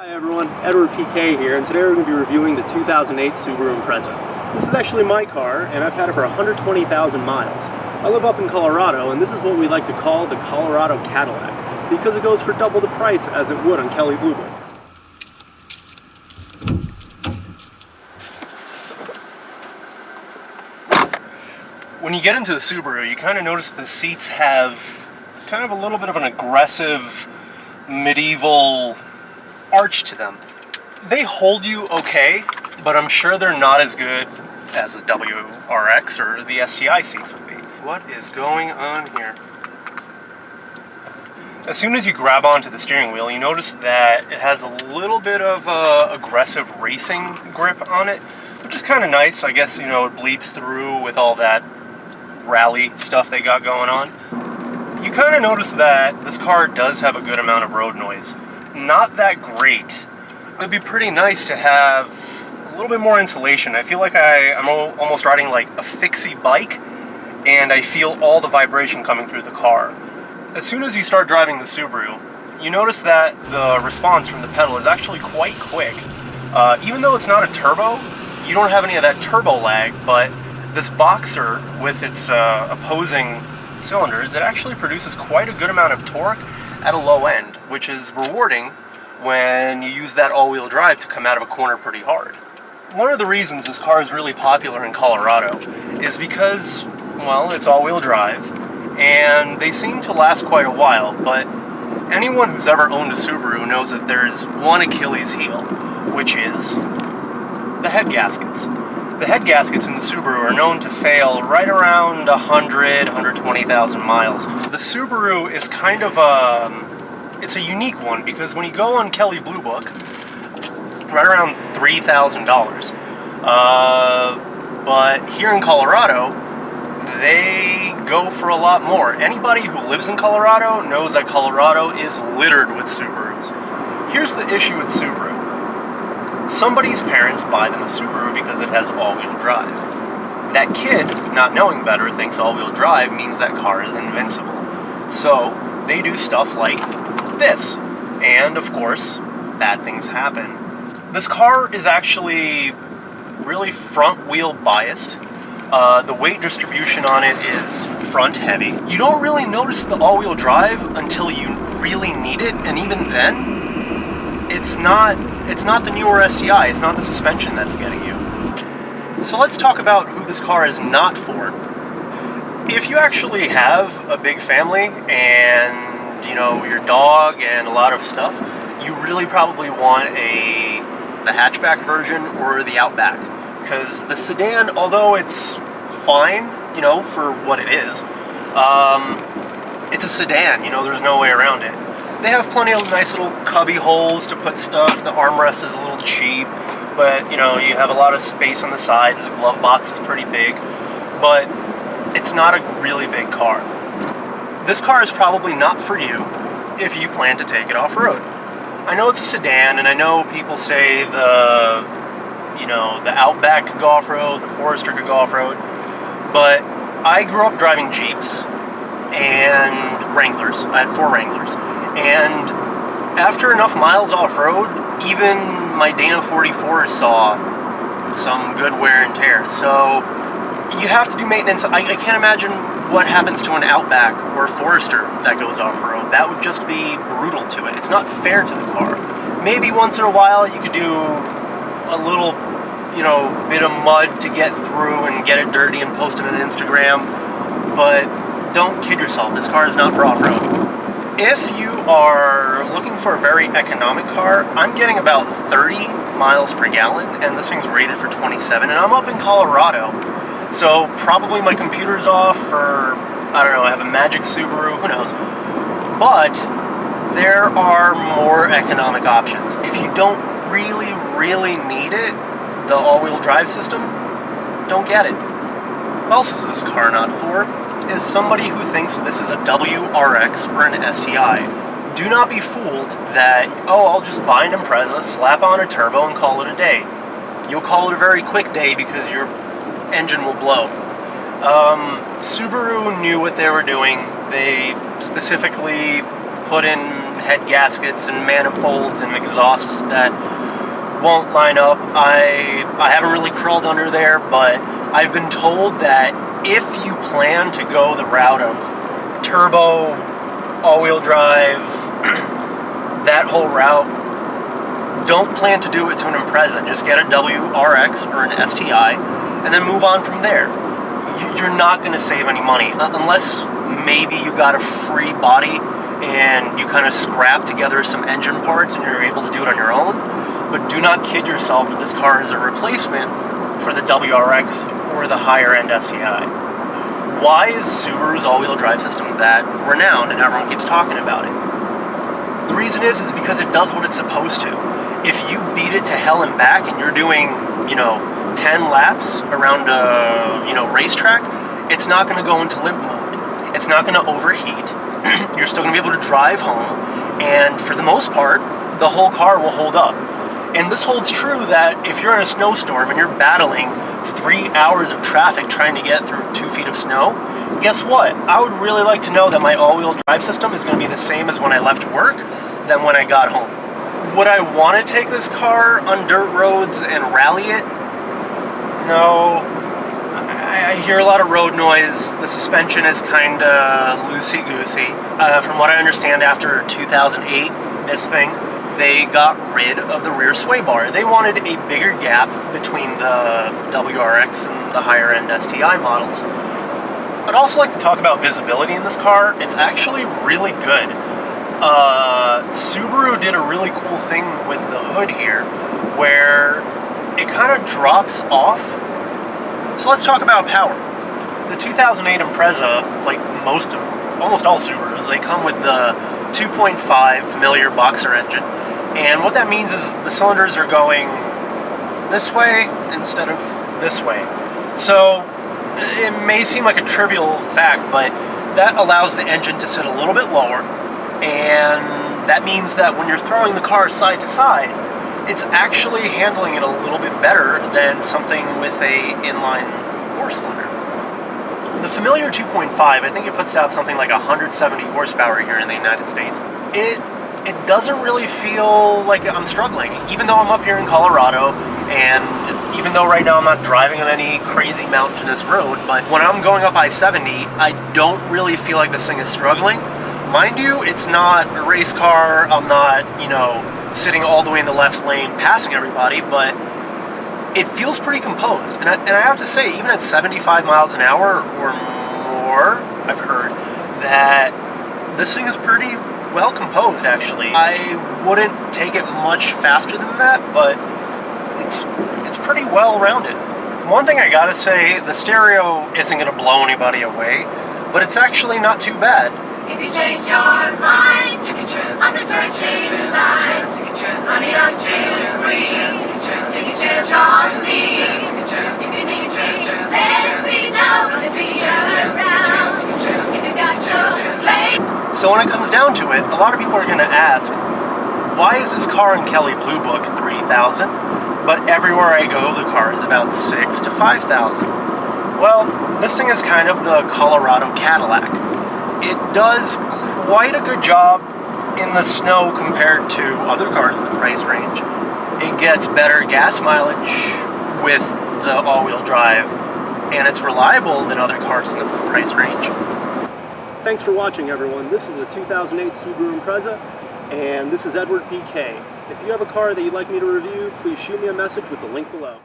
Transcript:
Hi everyone, Edward PK here, and today we're going to be reviewing the 2008 Subaru Impreza. This is actually my car, and I've had it for 120,000 miles. I live up in Colorado, and this is what we like to call the Colorado Cadillac, because it goes for double the price as it would on Kelley Blue Book. When you get into the Subaru, you kind of notice that the seats have kind of a little bit of an aggressive, medieval arch to them. They hold you okay, but I'm sure they're not as good as the WRX or the STI seats would be. What is going on here? As soon as you grab onto the steering wheel, you notice that it has a little bit of aggressive racing grip on it, which is kind of nice. I guess, you know, it bleeds through with all that rally stuff they got going on. You kind of notice that this car does have a good amount of road noise. Not that great. It'd be pretty nice to have a little bit more insulation. I feel like I'm almost riding like a fixie bike, and I feel all the vibration coming through the car. As soon as you start driving the Subaru, you notice that the response from the pedal is actually quite quick. Even though it's not a turbo, you don't have any of that turbo lag, but this Boxer, with its opposing cylinders, it actually produces quite a good amount of torque at a low end, which is rewarding when you use that all-wheel drive to come out of a corner pretty hard. One of the reasons this car is really popular in Colorado is because, well, it's all-wheel drive, and they seem to last quite a while, but anyone who's ever owned a Subaru knows that there's one Achilles heel, which is the head gaskets. The head gaskets in the Subaru are known to fail right around 120,000 miles. The Subaru is kind of it's a unique one because when you go on Kelley Blue Book, right around $3,000. But here in Colorado, they go for a lot more. Anybody who lives in Colorado knows that Colorado is littered with Subarus. Here's the issue with Subaru. Somebody's parents buy them a Subaru because it has all-wheel drive. That kid, not knowing better, thinks all-wheel drive means that car is invincible. So they do stuff like this. And of course, bad things happen. This car is actually really front-wheel biased. The weight distribution on it is front-heavy. You don't really notice the all-wheel drive until you really need it, and even then, it's not the newer STI, it's not the suspension that's getting you. So let's talk about who this car is not for. If you actually have a big family and, you know, your dog and a lot of stuff, you really probably want the hatchback version or the Outback. Because the sedan, although it's fine, you know, for what it is, it's a sedan, you know, there's no way around it. They have plenty of nice little cubby holes to put stuff. The armrest is a little cheap, but you know, you have a lot of space on the sides. The glove box is pretty big, but it's not a really big car. This car is probably not for you if you plan to take it off-road. I know it's a sedan, and I know people say the Outback could go off-road, the Forester could go off-road, but I grew up driving Jeeps and Wranglers. I had 4 Wranglers. And after enough miles off-road, even my Dana 44s saw some good wear and tear. So you have to do maintenance. I can't imagine what happens to an Outback or a Forester that goes off-road. That would just be brutal to it. It's not fair to the car. Maybe once in a while you could do a little, you know, bit of mud to get through and get it dirty and post it on Instagram. But don't kid yourself. This car is not for off-road. If you are looking for a very economic car, I'm getting about 30 miles per gallon, and this thing's rated for 27, and I'm up in Colorado. So probably my computer's off, or I don't know, I have a magic Subaru, who knows. But there are more economic options. If you don't really need it, the all-wheel drive system, don't get it. What else is this car not for? Is somebody who thinks this is a WRX or an STI. Do not be fooled that, oh, I'll just buy an Impreza, slap on a turbo, and call it a day. You'll call it a very quick day because your engine will blow. Subaru knew what they were doing. They specifically put in head gaskets and manifolds and exhausts that won't line up. I haven't really crawled under there, but I've been told that if you plan to go the route of turbo, all-wheel drive, that whole route, don't plan to do it to an Impreza. Just get a WRX or an STI and then move on from there. You're not going to save any money unless maybe you got a free body and you kind of scrap together some engine parts and you're able to do it on your own. But do not kid yourself that this car is a replacement for the WRX or the higher end STI. Why is Subaru's all-wheel drive system that renowned and everyone keeps talking about it? The reason is because it does what it's supposed to. If you beat it to hell and back and you're doing, 10 laps around a, racetrack, it's not going to go into limp mode. It's not going to overheat. You're still going to be able to drive home, and for the most part, the whole car will hold up. And this holds true that if you're in a snowstorm and you're battling 3 hours of traffic trying to get through 2 feet of snow, guess what? I would really like to know that my all-wheel drive system is going to be the same as when I left work than when I got home. Would I want to take this car on dirt roads and rally it? No. I hear a lot of road noise. The suspension is kind of loosey-goosey. From what I understand, after 2008, this thing, they got rid of the rear sway bar. They wanted a bigger gap between the WRX and the higher-end STI models. I'd also like to talk about visibility in this car. It's actually really good. Subaru did a really cool thing with the hood here, where it kind of drops off. So let's talk about power. The 2008 Impreza, like almost all Subarus, they come with the 2.5 familiar boxer engine. And what that means is the cylinders are going this way instead of this way. So it may seem like a trivial fact, but that allows the engine to sit a little bit lower, and that means that when you're throwing the car side to side, it's actually handling it a little bit better than something with a inline 4-cylinder. The familiar 2.5, I think it puts out something like 170 horsepower here in the United States. It doesn't really feel like I'm struggling, even though I'm up here in Colorado, and even though right now I'm not driving on any crazy mountainous road, but when I'm going up I-70, I don't really feel like this thing is struggling. Mind you, it's not a race car, I'm not, sitting all the way in the left lane passing everybody, but it feels pretty composed. And I have to say, even at 75 miles an hour or more, I've heard that this thing is pretty well composed, actually. I wouldn't take it much faster than that, but it's pretty well rounded. One thing I gotta say, the stereo isn't gonna blow anybody away, but it's actually not too bad. If you change your mind on the changing line, honey, I'm still free. Take a chance on me. If you need me, let me know. Gonna be around. If you got your place. So when it comes down to it, a lot of people are gonna ask, why is this car in Kelley Blue Book $3,000, but everywhere I go the car is about $6,000 to $5,000? Well, this thing is kind of the Colorado Cadillac. It does quite a good job in the snow compared to other cars in the price range. It gets better gas mileage with the all-wheel drive, and it's reliable than other cars in the price range. Thanks for watching, everyone. This is a 2008 Subaru Impreza, and this is Edward PK. If you have a car that you'd like me to review, please shoot me a message with the link below.